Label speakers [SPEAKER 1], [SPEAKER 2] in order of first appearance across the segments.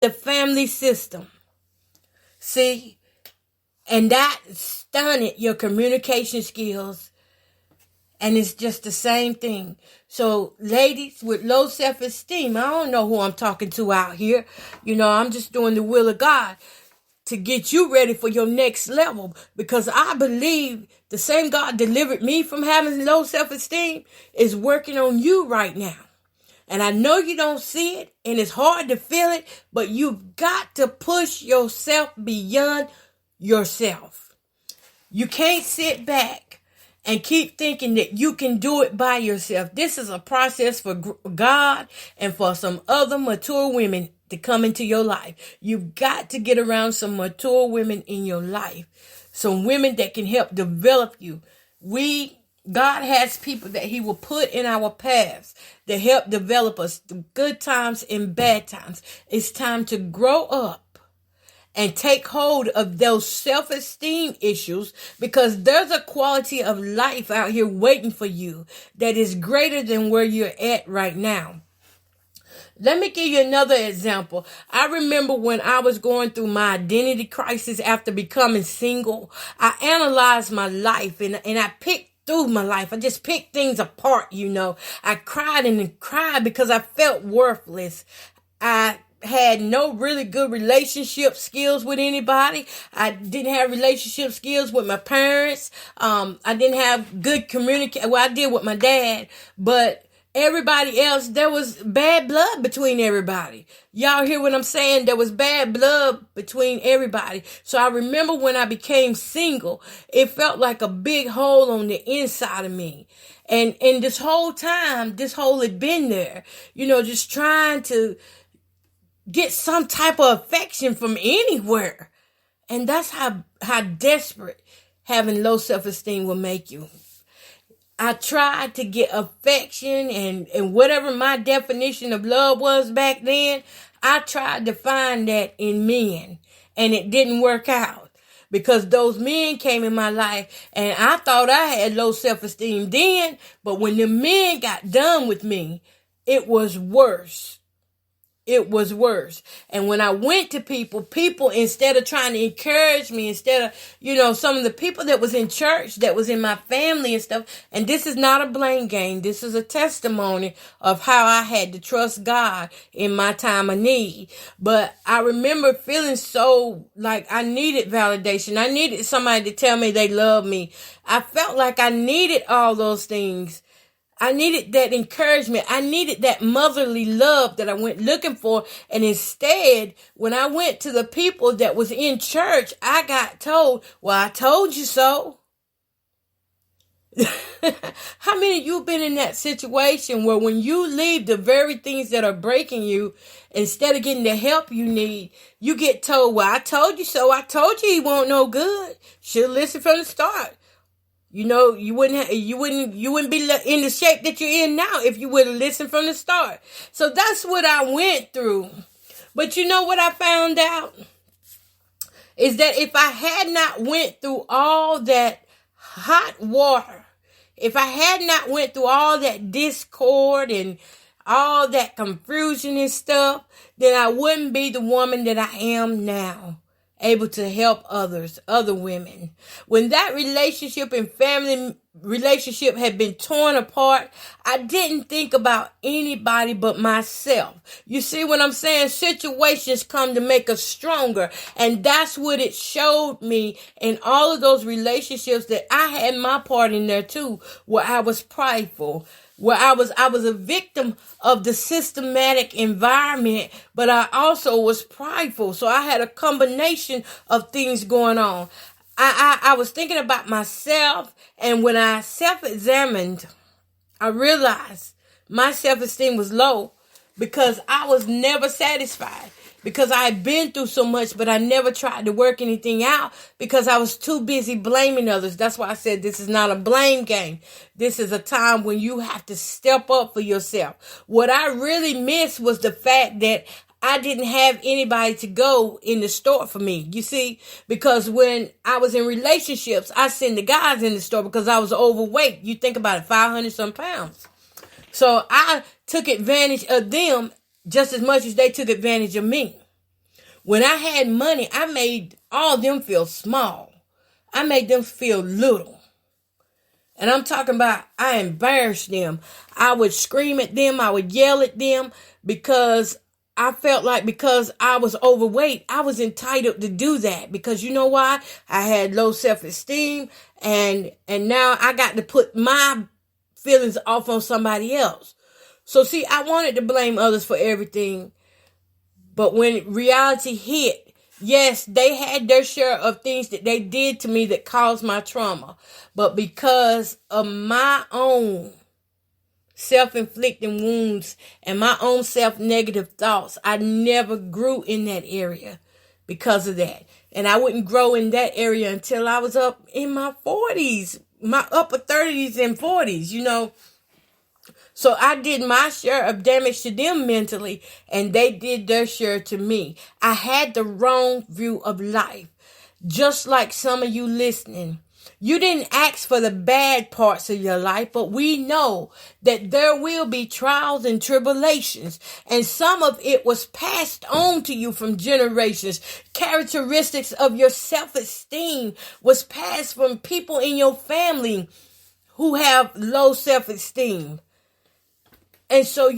[SPEAKER 1] the family system. See? And that stunted your communication skills. And it's just the same thing. So, ladies with low self-esteem, I don't know who I'm talking to out here. I'm just doing the will of God to get you ready for your next level. Because I believe the same God delivered me from having low self-esteem is working on you right now. And I know you don't see it, and it's hard to feel it, but you've got to push yourself beyond yourself. You can't sit back and keep thinking that you can do it by yourself. This is a process for God and for some other mature women to come into your life. You've got to get around some mature women in your life. Some women that can help develop you. God has people that he will put in our paths to help develop us through good times and bad times. It's time to grow up and take hold of those self-esteem issues, because there's a quality of life out here waiting for you that is greater than where you're at right now. Let me give you another example. I remember when I was going through my identity crisis after becoming single, I analyzed my life and I picked through my life. I just picked things apart, I cried and cried because I felt worthless. I had no really good relationship skills with anybody. I didn't have relationship skills with my parents. I didn't have good communication. Well, I did with my dad, but everybody else, there was bad blood between everybody. Y'all hear what I'm saying? There was bad blood between everybody. So I remember when I became single, it felt like a big hole on the inside of me. And this whole time, this hole had been there, just trying to get some type of affection from anywhere. And that's how desperate having low self-esteem will make you. I tried to get affection and whatever my definition of love was back then, I tried to find that in men, and it didn't work out because those men came in my life and I thought I had low self-esteem then, but when the men got done with me, it was worse. It was worse. And when I went to people, instead of trying to encourage me, instead of, some of the people that was in church, that was in my family and stuff, and this is not a blame game. This is a testimony of how I had to trust God in my time of need. But I remember feeling so like I needed validation. I needed somebody to tell me they love me. I felt like I needed all those things. I needed that encouragement. I needed that motherly love that I went looking for. And instead, when I went to the people that was in church, I got told, well, I told you so. How many of you been in that situation where when you leave the very things that are breaking you, instead of getting the help you need, you get told, well, I told you so. I told you he won't no good. Should listen from the start. You wouldn't be in the shape that you're in now if you would have listened from the start. So that's what I went through. But you know what I found out? Is that if I had not went through all that hot water, if I had not went through all that discord and all that confusion and stuff, then I wouldn't be the woman that I am now. Able to help other women. When that relationship and family relationship had been torn apart, I didn't think about anybody but myself. You see what I'm saying? Situations come to make us stronger. And that's what it showed me in all of those relationships that I had my part in there too, where I was prideful, where I was a victim of the systematic environment, but I also was prideful. So I had a combination of things going on. I was thinking about myself, and when I self-examined, I realized my self-esteem was low because I was never satisfied. Because I had been through so much, but I never tried to work anything out because I was too busy blaming others. That's why I said this is not a blame game. This is a time when you have to step up for yourself. What I really missed was the fact that I didn't have anybody to go in the store for me. You see, because when I was in relationships, I sent the guys in the store because I was overweight. You think about it, 500 some pounds. So I took advantage of them just as much as they took advantage of me. When I had money, I made all of them feel small. I made them feel little. And I'm talking about, I embarrassed them. I would scream at them. I would yell at them because I felt like because I was overweight, I was entitled to do that. Because you know why? I had low self-esteem, and now I got to put my feelings off on somebody else. So see, I wanted to blame others for everything. But when reality hit, yes, they had their share of things that they did to me that caused my trauma. But because of my own self-inflicting wounds and my own self-negative thoughts, I never grew in that area because of that. And I wouldn't grow in that area until I was up in my 40s, my upper 30s and 40s, So I did my share of damage to them mentally, and they did their share to me. I had the wrong view of life. Just like some of you listening, you didn't ask for the bad parts of your life, but we know that there will be trials and tribulations, and some of it was passed on to you from generations. Characteristics of your self-esteem was passed from people in your family who have low self-esteem. And so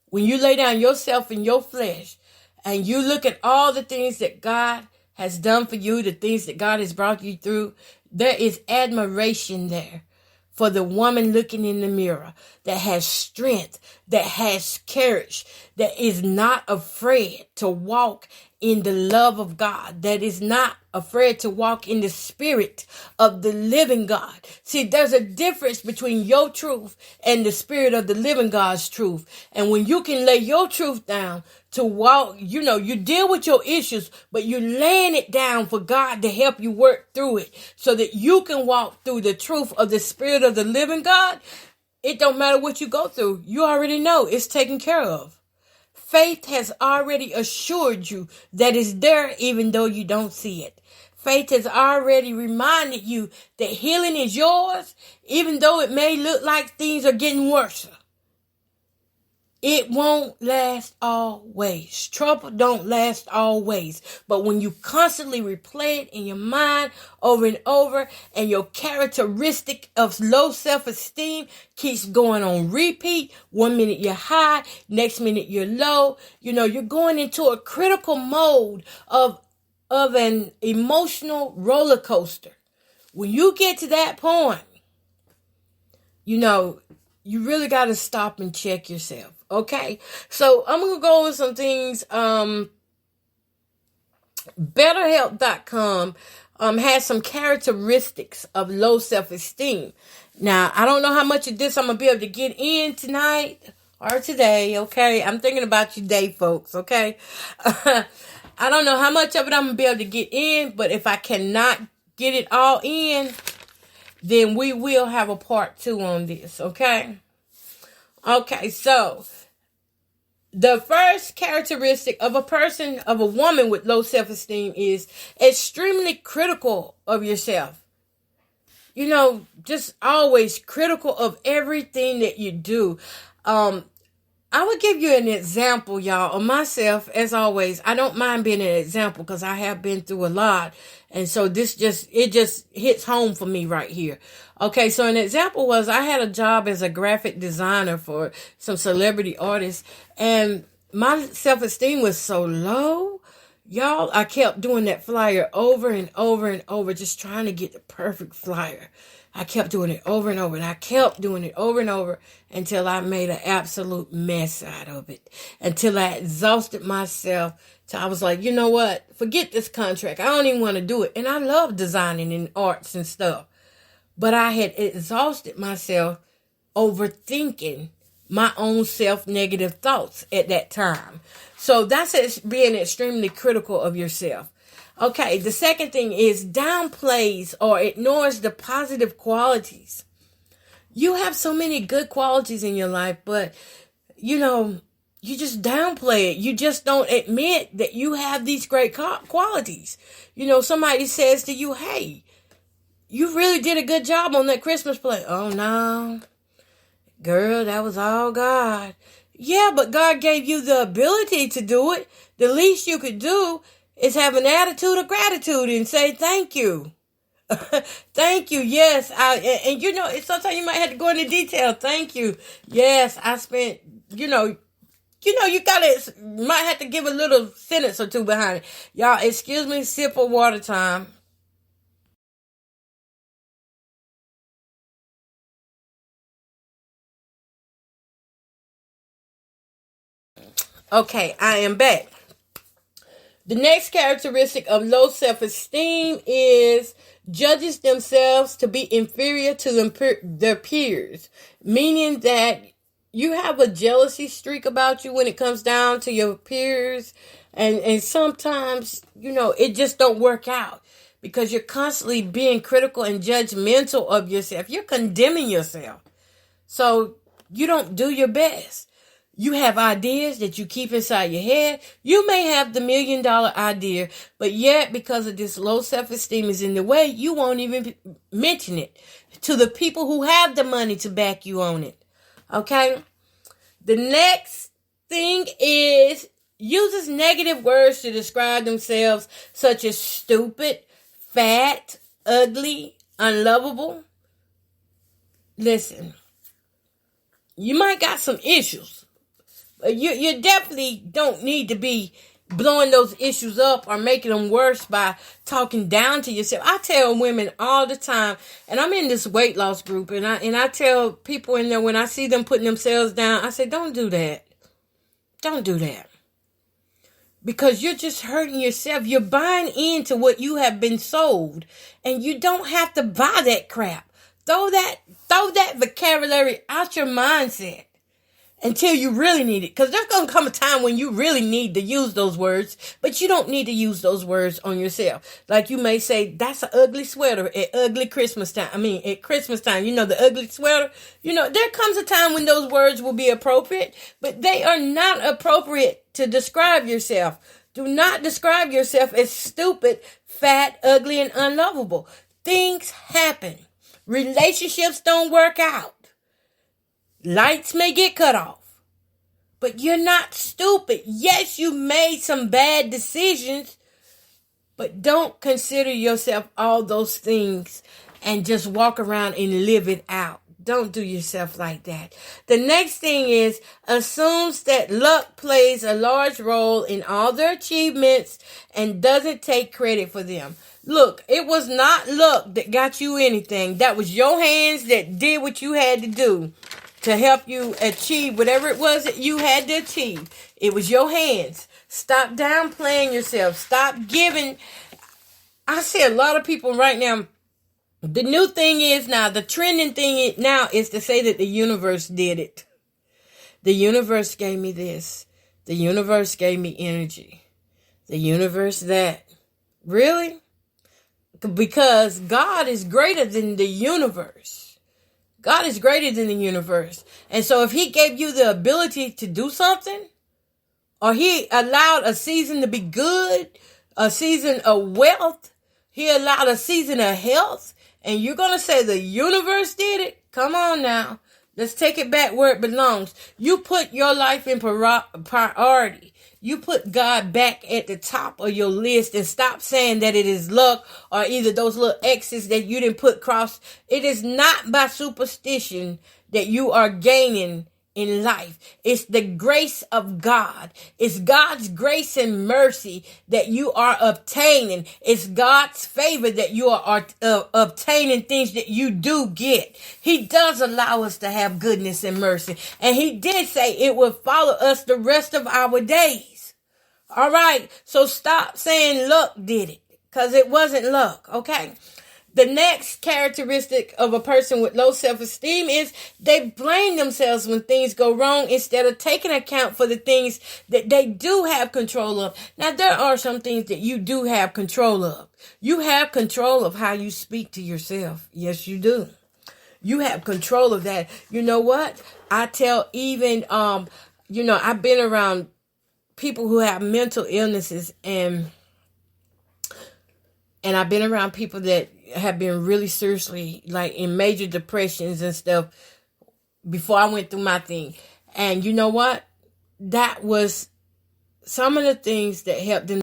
[SPEAKER 1] when you lay down yourself in your flesh and you look at all the things that God has done for you, the things that God has brought you through, there is admiration there for the woman looking in the mirror that has strength, that has courage, that is not afraid to walk in the love of God, that is not afraid to walk in the spirit of the living God. See, there's a difference between your truth and the spirit of the living God's truth. And when you can lay your truth down to walk, you deal with your issues, but you're laying it down for God to help you work through it so that you can walk through the truth of the spirit of the living God. It don't matter what you go through. You already know it's taken care of. Faith has already assured you that it's there even though you don't see it. Faith has already reminded you that healing is yours even though it may look like things are getting worse. It won't last always. Trouble don't last always. But when you constantly replay it in your mind over and over, and your characteristic of low self-esteem keeps going on repeat, 1 minute you're high, next minute you're low, you're going into a critical mode of an emotional roller coaster. When you get to that point, you really got to stop and check yourself. Okay, so I'm going to go over some things. BetterHelp.com has some characteristics of low self-esteem. Now, I don't know how much of this I'm going to be able to get in tonight or today, okay? I'm thinking about you day, folks, okay? I don't know how much of it I'm going to be able to get in, but if I cannot get it all in, then we will have a part 2 on this, okay? Okay, so the first characteristic of a woman with low self-esteem is extremely critical of yourself. Just always critical of everything that you do. I would give you an example, y'all, of myself. As always, I don't mind being an example because I have been through a lot. And so it just hits home for me right here. Okay, so an example was I had a job as a graphic designer for some celebrity artists, and my self-esteem was so low. Y'all, I kept doing that flyer over and over and over, just trying to get the perfect flyer. I kept doing it over and over, and I kept doing it over and over until I made an absolute mess out of it, until I exhausted myself. So I was like, you know what? Forget this contract. I don't even want to do it. And I love designing and arts and stuff. But I had exhausted myself overthinking my own self-negative thoughts at that time. So that's being extremely critical of yourself. Okay, the second thing is downplays or ignores the positive qualities. You have so many good qualities in your life, but, you just downplay it. You just don't admit that you have these great qualities. Somebody says to you, hey, you really did a good job on that Christmas play. Oh, no. Girl, that was all God. Yeah, but God gave you the ability to do it. The least you could do is have an attitude of gratitude and say thank you. Thank you. Yes. And sometimes you might have to go into detail. Thank you. Yes, I spent, might have to give a little sentence or two behind it. Y'all, excuse me, sip of water time. Okay, I am back. The next characteristic of low self-esteem is judges themselves to be inferior to their peers, meaning that you have a jealousy streak about you when it comes down to your peers, and sometimes, it just don't work out because you're constantly being critical and judgmental of yourself. You're condemning yourself. So you don't do your best. You have ideas that you keep inside your head. You may have the $1 million idea, but yet because of this low self-esteem is in the way, you won't even mention it to the people who have the money to back you on it. Okay? The next thing is uses negative words to describe themselves, such as stupid, fat, ugly, unlovable. Listen, you might got some issues. You definitely don't need to be blowing those issues up or making them worse by talking down to yourself. I tell women all the time, and I'm in this weight loss group, and I tell people in there when I see them putting themselves down, I say, don't do that. Don't do that. Because you're just hurting yourself. You're buying into what you have been sold, and you don't have to buy that crap. Throw that vocabulary out your mindset until you really need it. Because there's going to come a time when you really need to use those words, but you don't need to use those words on yourself. Like you may say, that's an ugly sweater at Christmas time, the ugly sweater. There comes a time when those words will be appropriate, but they are not appropriate to describe yourself. Do not describe yourself as stupid, fat, ugly, and unlovable. Things happen. Relationships don't work out. Lights may get cut off, but you're not stupid. Yes, you made some bad decisions, but don't consider yourself all those things and just walk around and live it out. Don't do yourself like that. The next thing is assumes that luck plays a large role in all their achievements and doesn't take credit for them. Look, it was not luck that got you anything. That was your hands that did what you had to do to help you achieve whatever it was that you had to achieve. It was your hands. Stop downplaying yourself. Stop giving. I see a lot of people right now. The new thing is now, the trending thing now is to say that the universe did it. The universe gave me this. The universe gave me energy. The universe that. Really? Because God is greater than the universe. God is greater than the universe. And so if he gave you the ability to do something, or he allowed a season to be good, a season of wealth, he allowed a season of health, and you're going to say the universe did it? Come on now. Let's take it back where it belongs. You put your life in priority. You put God back at the top of your list and stop saying that it is luck or either those little X's that you didn't put cross. It is not by superstition that you are gaining in life. It's the grace of God. It's God's grace and mercy that you are obtaining. It's God's favor that you are obtaining things that you do get. He does allow us to have goodness and mercy. And he did say it will follow us the rest of our days. All right. So stop saying luck did it, because it wasn't luck. Okay. The next characteristic of a person with low self-esteem is they blame themselves when things go wrong instead of taking account for the things that they do have control of. Now, there are some things that you do have control of. You have control of how you speak to yourself. Yes, you do. You have control of that. You know what? I tell even, I've been around people who have mental illnesses, and I've been around people that have been really seriously, like, in major depressions and stuff before I went through my thing. And you know what? that was some of the things that helped them